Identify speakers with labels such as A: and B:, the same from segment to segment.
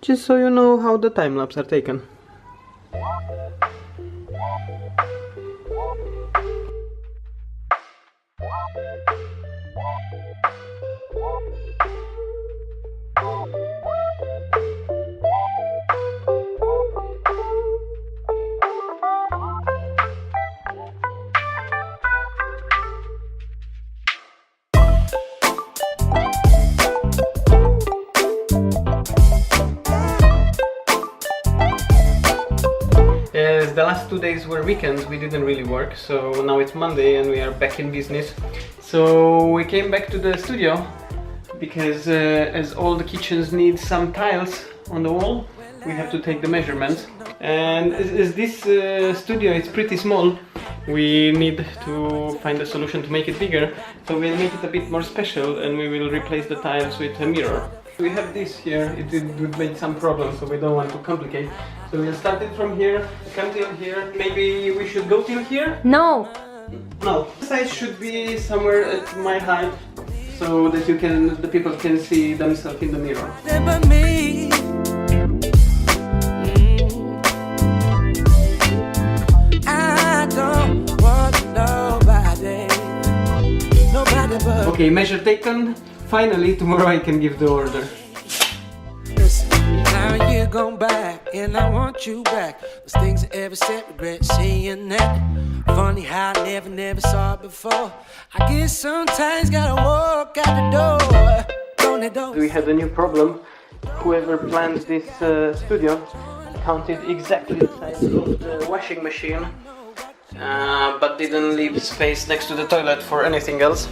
A: just so you know how the time lapse are taken. As the last 2 days were weekends, we didn't really work, so now it's Monday and we are back in business. So we came back to the studio because as all the kitchens need some tiles on the wall, we have to take the measurements. And as this studio is pretty small, we need to find a solution to make it bigger. So we'll make it a bit more special and we will replace the tiles with a mirror. We have this here, it would make some problems, so we don't want to complicate. So we'll start it from here, come till here. Maybe we should go till here?
B: No!
A: No. The size should be somewhere at my height, so that the people can see themselves in the mirror. Okay, measure taken. Finally, tomorrow I can give the order.
C: Now you're gone back, and I want you back. Those things I ever said, regret seeing that. Funny how I never saw it before. I guess sometimes gotta walk out the door.
A: We had a new problem. Whoever planned this studio counted exactly the size of the washing machine, but didn't leave space next to the toilet for anything else.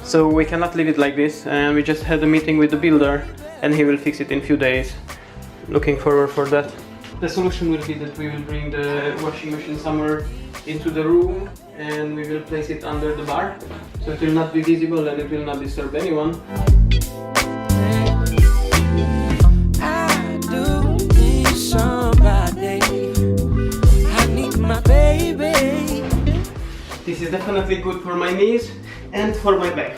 A: So we cannot leave it like this, and we just had a meeting with the builder and he will fix it in a few days. Looking forward for that. The solution will be that we will bring the washing machine somewhere into the room and we will place it under the bar, so it will not be visible and it will not disturb anyone.
C: I do need somebody. I need my baby.
A: This is definitely good for my knees and for my back.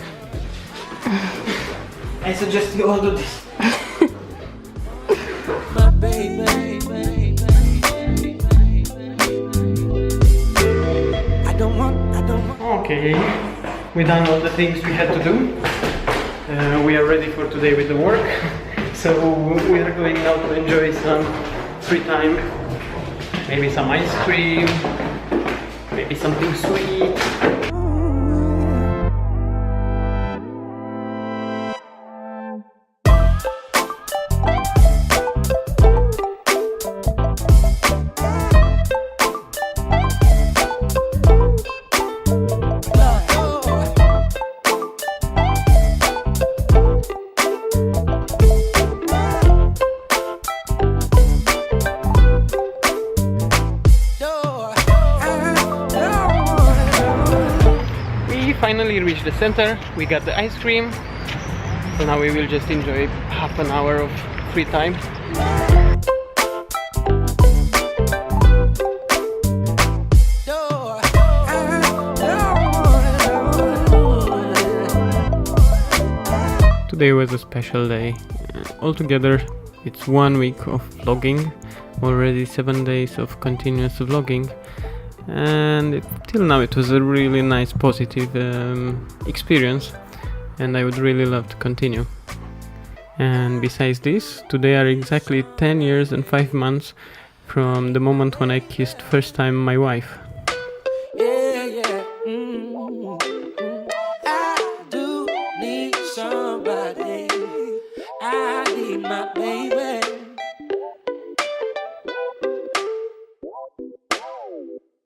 A: I suggest you all do this.
C: My baby. I don't want.
A: Okay, we done all the things we had to do. We are ready for today with the work. So we are going now to enjoy some free time. Maybe some ice cream, maybe something sweet. Finally reached the center, we got the ice cream, so now we will just enjoy half an hour of free time. Today was a special day. Altogether it's 1 week of vlogging, already 7 days of continuous vlogging. And till now it was a really nice positive experience and I would really love to continue. And besides this, today are exactly 10 years and 5 months from the moment when I kissed first time my wife.
C: Yeah. I do need somebody. I need my baby.